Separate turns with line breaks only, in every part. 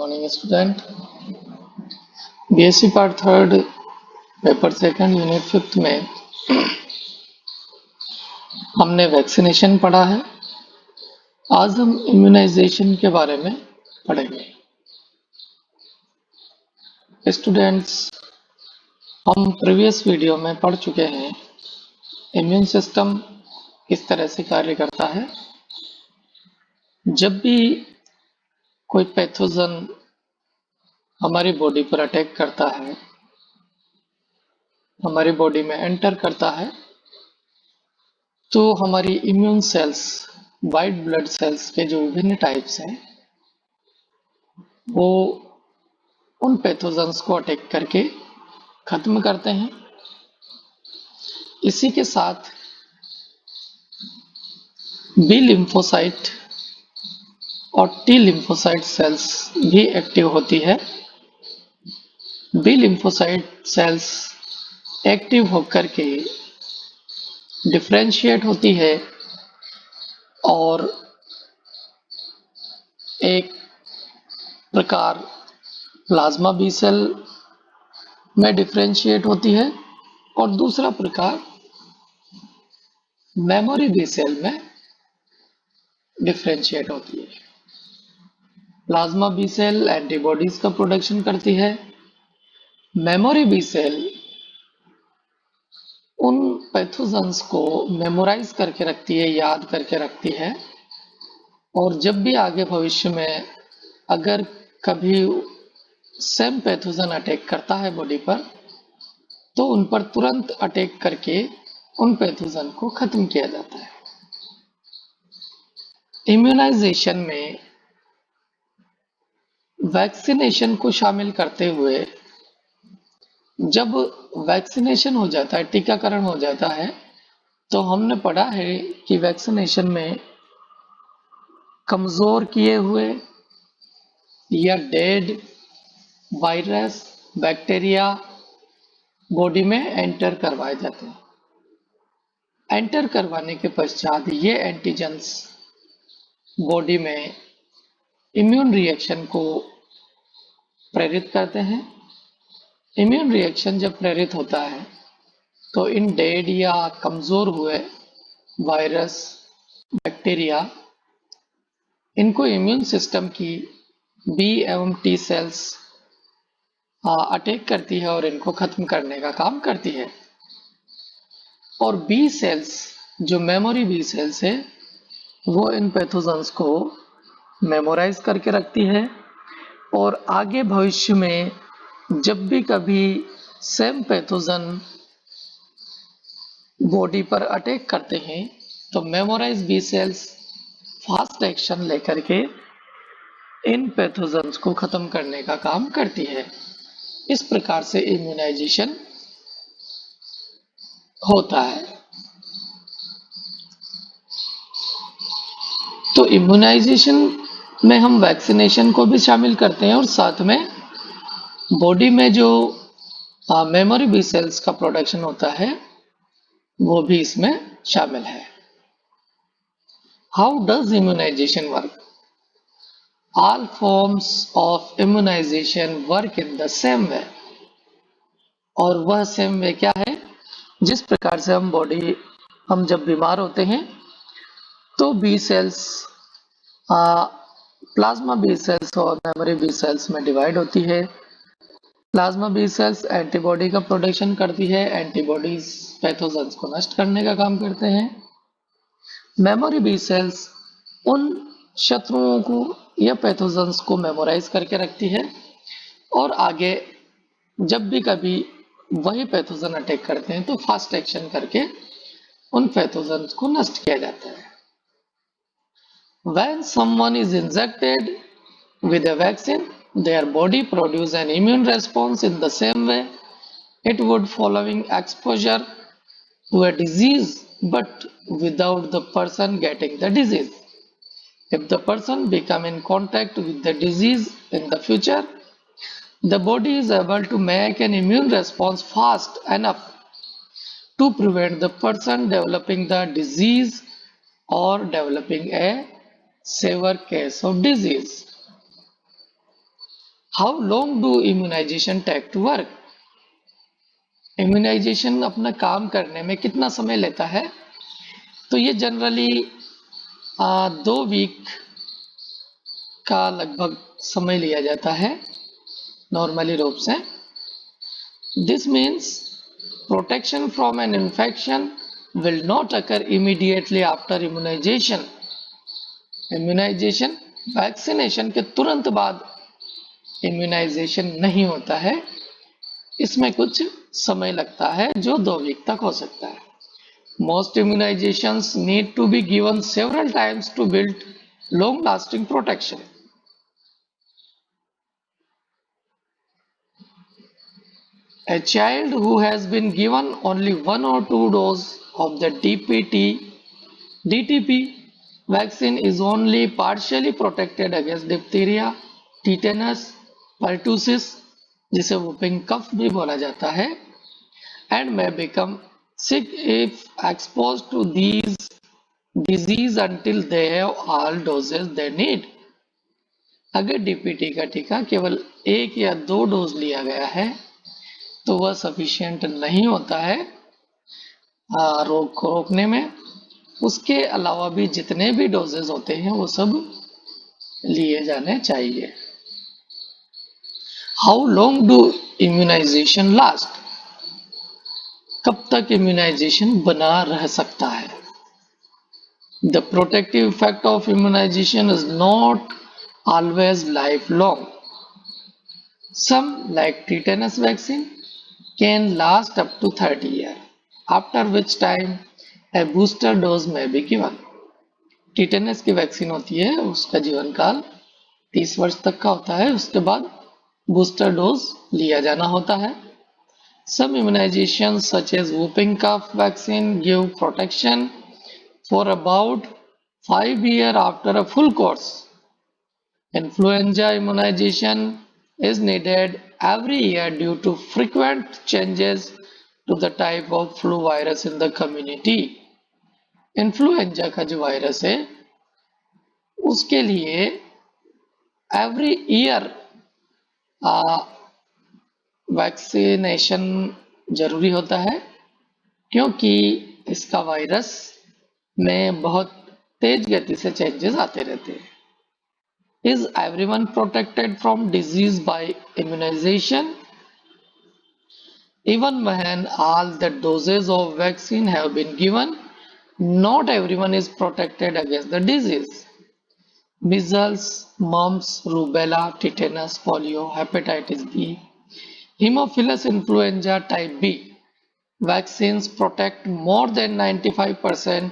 Morning student. BSc part third paper second unit fifth में हमने vaccination पढ़ा है। आज हम इम्यूनाइजेशन के बारे में पढ़ेंगे। स्टूडेंट्स, हम प्रीवियस वीडियो में पढ़ चुके हैं इम्यून सिस्टम किस तरह से कार्य करता है। जब भी कोई पैथोजन हमारी बॉडी पर अटैक करता है, हमारी बॉडी में एंटर करता है, तो हमारी immune cells, white blood cells के जो विभिन्न टाइप्स हैं, वो उन पैथोजन्स को अटैक करके खत्म करते हैं। इसी के साथ बी लिम्फोसाइट और टी लिम्फोसाइट सेल्स भी एक्टिव होती है। बी लिम्फोसाइट सेल्स एक्टिव होकर के डिफरेंशिएट होती है और एक प्रकार प्लाज्मा बी सेल में डिफरेंशिएट होती है और दूसरा प्रकार मेमोरी बी सेल में डिफरेंशिएट होती है। प्लाज्मा बी सेल एंटीबॉडीज का प्रोडक्शन करती है। मेमोरी बी सेल उन पैथोजन्स को मेमोराइज करके रखती है, याद करके रखती है, और जब भी आगे भविष्य में अगर कभी सेम पैथोजन अटैक करता है बॉडी पर, तो उन पर तुरंत अटैक करके उन पैथोजन को खत्म किया जाता है। इम्यूनाइजेशन में वैक्सीनेशन को शामिल करते हुए जब वैक्सीनेशन हो जाता है, टीकाकरण हो जाता है, तो हमने पढ़ा है कि वैक्सीनेशन में कमजोर किए हुए या डेड वायरस, बैक्टीरिया बॉडी में एंटर करवाए जाते हैं। एंटर करवाने के पश्चात ये एंटीजेंस बॉडी में इम्यून रिएक्शन को प्रेरित करते हैं। इम्यून रिएक्शन जब प्रेरित होता है तो इन डेड या कमजोर हुए वायरस, बैक्टीरिया, इनको इम्यून सिस्टम की बी एवं टी सेल्स अटैक करती है और इनको खत्म करने का काम करती है। और बी सेल्स, जो मेमोरी बी सेल्स है, वो इन पैथोजन्स को मेमोराइज करके रखती है और आगे भविष्य में जब भी कभी सेम पैथोजन बॉडी पर अटैक करते हैं, तो memorise B cells fast action लेकर के इन पैथोजन्स को खत्म करने का काम करती है। इस प्रकार से इम्यूनाइजेशन होता है। तो इम्यूनाइजेशन में हम वैक्सीनेशन को भी शामिल करते हैं और साथ में बॉडी में जो मेमोरी बी सेल्स का प्रोडक्शन होता है, वो भी इसमें शामिल है। How does immunisation work? All forms of immunisation work in the same way. और वह सेम वे क्या है? जिस प्रकार से हम जब बीमार होते हैं तो B cells plasma B cells और मेमोरी बी सेल्स में डिवाइड होती है। प्लाज्मा बी सेल्स एंटीबॉडी का प्रोडक्शन करती है, एंटीबॉडीज पैथोजन्स को नष्ट करने का काम करते हैं। मेमोरी बी सेल्स उन शत्रुओं को या पैथोजन्स को मेमोराइज करके रखती है और आगे जब भी कभी वही पैथोजन अटैक करते हैं तो फास्ट एक्शन करके उन पैथोजन्स को नष्ट किया जाता है। When someone is injected with a vaccine, their body produces an immune response in the same way it would following exposure to a disease, but without the person getting the disease. If the person become in contact with the disease in the future, the body is able to make an immune response fast enough to prevent the person developing the disease or developing a severe case of disease. How long do immunisation take to work? Immunisation अपना काम करने में कितना समय लेता है? तो ये जनरली 2 वीक का लगभग समय लिया जाता है नॉर्मली रूप से. This means protection from an infection will not occur immediately after immunization. Immunisation vaccination के तुरंत बाद इम्यूनाइजेशन नहीं होता है, इसमें कुछ समय लगता है जो 2 वीक तक हो सकता है. Most immunizations need to be given several times to build long-lasting protection. A child who has been given only 1 or 2 doses of the DTP vaccine is only partially protected against diphtheria, tetanus, pertussis, जिसे whooping cough भी बोला जाता है, and may become sick if exposed to these disease until they have all doses they need. अगर DPT का टीका केवल 1 या 2 डोज लिया गया है तो वह सफिशिएंट नहीं होता है रोग को रोकने में. उसके अलावा भी जितने भी डोजेज होते हैं वो सब लिए जाने चाहिए. How long do immunisation last? कब तक इम्यूनाइजेशन बना रह सकता है? The protective effect of immunization is not always lifelong. Some, like tetanus vaccine, can last up to 30 years, after which time a booster dose may be given. टीटेनस की vaccine होती है, उसका जीवन काल 30 वर्ष तक का होता है, उसके बाद बूस्टर डोज लिया जाना होता है. Some immunizations such as whooping cough vaccine give protection for about 5 years after a full course. Influenza immunization is needed every year due to frequent changes to the type of flu virus in the community. Influenza का जो virus है उसके लिए every year vaccination जरूरी होता है क्योंकि इसका वायरस में बहुत तेज गति से चेंजेस आते रहते हैं. Is everyone protected from disease by immunization? Even when all the doses of vaccine have been given, not everyone is protected against the disease. Measles, mumps, rubella, tetanus, polio, hepatitis B, Haemophilus influenza type B vaccines protect more than 95%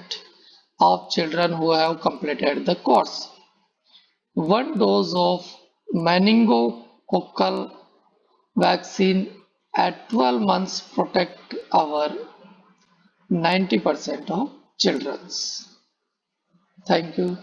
of children who have completed the course. 1 dose of meningococcal vaccine at 12 months protect our 90% of children. Thank you.